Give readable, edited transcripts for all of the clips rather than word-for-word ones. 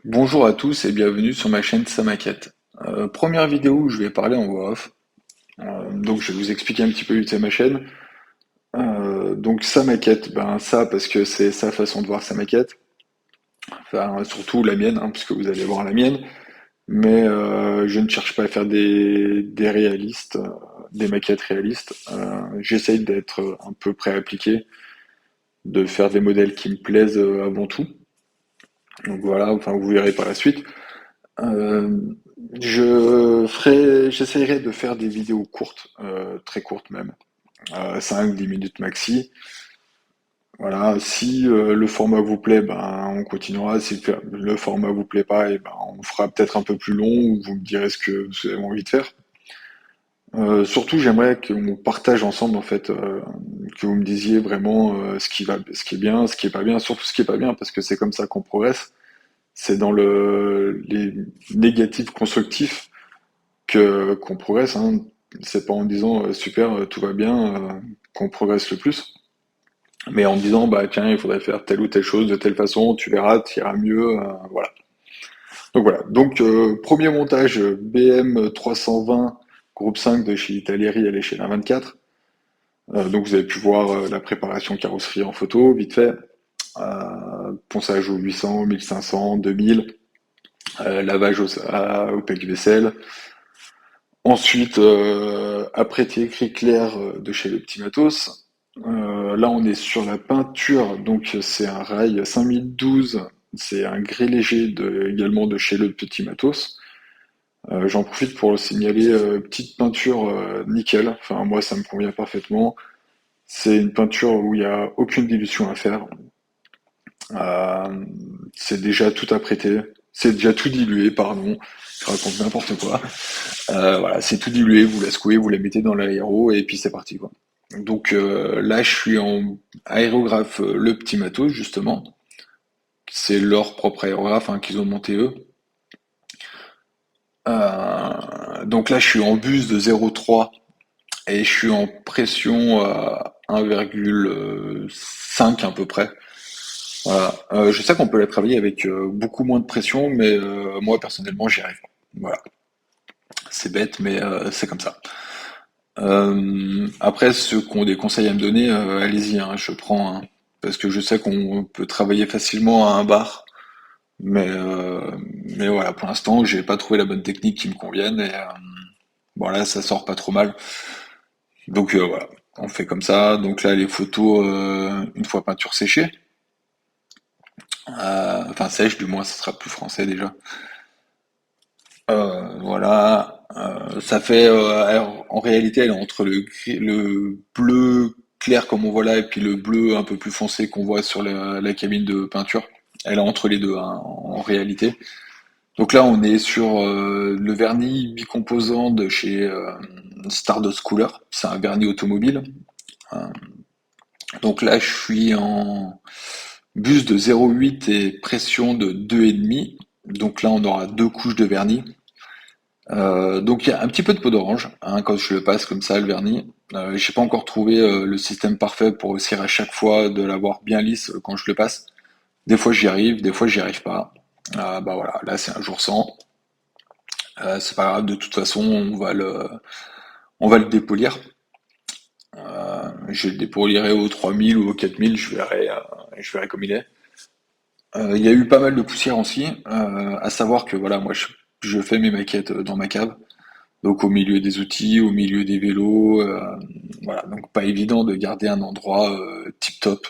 Bonjour à tous et bienvenue sur ma chaîne Samaquette. Première vidéo où je vais parler en voix off. Donc je vais vous expliquer un petit peu vite ma chaîne. Donc Samaquette, ben ça parce que c'est sa façon de voir sa maquette. Enfin surtout la mienne, hein, puisque vous allez voir la mienne. Mais je ne cherche pas à faire des réalistes, des maquettes réalistes. J'essaye d'être un peu prêt à appliquer, de faire des modèles qui me plaisent avant tout. Donc voilà, enfin vous verrez par la suite. Euh, j'essayerai de faire des vidéos courtes, très courtes même, 5-10 minutes maxi. Voilà, si le format vous plaît, ben on continuera. Si le format vous plaît pas, et ben on fera peut-être un peu plus long ou vous me direz ce que vous avez envie de faire. Surtout, j'aimerais qu'on partage ensemble en fait, que vous me disiez vraiment ce qui est bien, ce qui est pas bien, surtout ce qui est pas bien, parce que c'est comme ça qu'on progresse. C'est dans les négatifs constructifs que qu'on progresse, hein. C'est pas en disant super, tout va bien, qu'on progresse le plus, mais en disant bah tiens, il faudrait faire telle ou telle chose de telle façon, tu verras, tu iras mieux, voilà. Donc voilà. Donc premier montage BM 320 groupe 5 de chez Italieri à l'échelle 1/24. Donc vous avez pu voir la préparation carrosserie en photo, vite fait. Ponçage au 800, 1500, 2000, lavage au pec vaisselle. Ensuite, après écrit clair de chez Le Petit Matos. Là, on est sur la peinture, donc c'est un rail 5012, c'est un grès léger également de chez Le Petit Matos. J'en profite pour signaler petite peinture nickel. Enfin, moi, ça me convient parfaitement. C'est une peinture où il n'y a aucune dilution à faire. Euh, c'est déjà tout apprêté. C'est déjà tout dilué, pardon. Je raconte n'importe quoi. Voilà, c'est tout dilué, vous la secouez, vous la mettez dans l'aéro et puis c'est parti quoi. Donc là, je suis en aérographe Le Petit Matos justement. C'est leur propre aérographe hein, qu'ils ont monté eux. Donc là, je suis en buse de 0,3 et je suis en pression à 1,5 à peu près. Voilà. Je sais qu'on peut la travailler avec beaucoup moins de pression, mais moi personnellement, j'y arrive pas. Voilà. C'est bête, mais c'est comme ça. Après, ceux qui ont des conseils à me donner, allez-y, hein, je prends, hein, parce que je sais qu'on peut travailler facilement à un bar, mais, euh, mais voilà, pour l'instant, j'ai pas trouvé la bonne technique qui me convienne, et voilà, ça sort pas trop mal. Donc voilà, on fait comme ça. Donc là, les photos, une fois peinture séchée, enfin sèche, du moins, ça sera plus français déjà. Voilà, ça fait alors, en réalité elle est entre le bleu clair comme on voit là et puis le bleu un peu plus foncé qu'on voit sur la cabine de peinture. Elle est entre les deux hein, en réalité. Donc là on est sur le vernis bicomposant de chez Stardust Cooler. C'est un vernis automobile. Euh, donc là je suis en buse de 0,8 et pression de 2,5. Donc là on aura deux couches de vernis. Donc il y a un petit peu de peau d'orange hein, quand je le passe comme ça le vernis. J'ai pas encore trouvé le système parfait pour réussir à chaque fois de l'avoir bien lisse quand je le passe. Des fois j'y arrive, des fois j'y arrive pas. Bah voilà, là c'est un jour sans. C'est pas grave, de toute façon on va le dépolir. Je le dépolirai au 3000 ou au 4000, je verrai comme il est. Il y a eu pas mal de poussière aussi, à savoir que voilà, je fais mes maquettes dans ma cave. Donc au milieu des outils, au milieu des vélos, voilà, donc pas évident de garder un endroit tip top.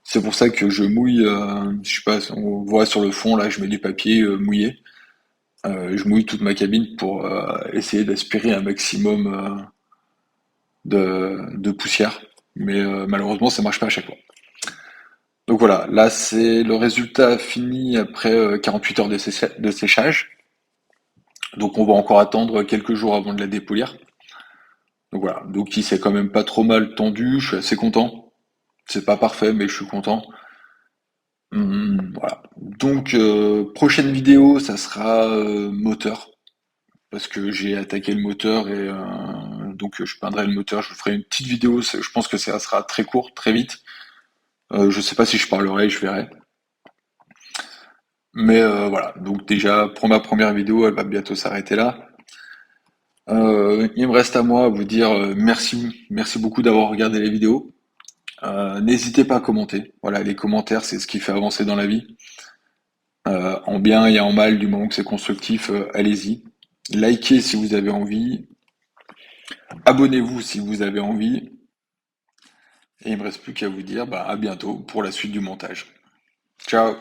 C'est pour ça que je mouille, je sais pas, si on voit sur le fond là, je mets du papier mouillé. Je mouille toute ma cabine pour essayer d'aspirer un maximum de poussière. Mais malheureusement, ça marche pas à chaque fois. Donc voilà, là c'est le résultat fini après 48 heures de séchage. Donc on va encore attendre quelques jours avant de la dépolir. Donc voilà, donc il s'est quand même pas trop mal tendu, je suis assez content. C'est pas parfait, mais je suis content. Voilà. Donc prochaine vidéo, ça sera moteur, parce que j'ai attaqué le moteur et donc je peindrai le moteur. Je vous ferai une petite vidéo. Je pense que ça sera très court, très vite. Je sais pas si je parlerai, je verrai. Mais voilà, donc déjà, pour ma première vidéo, elle va bientôt s'arrêter là. Il me reste à moi à vous dire merci beaucoup d'avoir regardé les vidéos. N'hésitez pas à commenter. Voilà, les commentaires, c'est ce qui fait avancer dans la vie. En bien et en mal, du moment que c'est constructif, allez-y. Likez si vous avez envie. Abonnez-vous si vous avez envie. Et il me reste plus qu'à vous dire à bientôt pour la suite du montage. Ciao!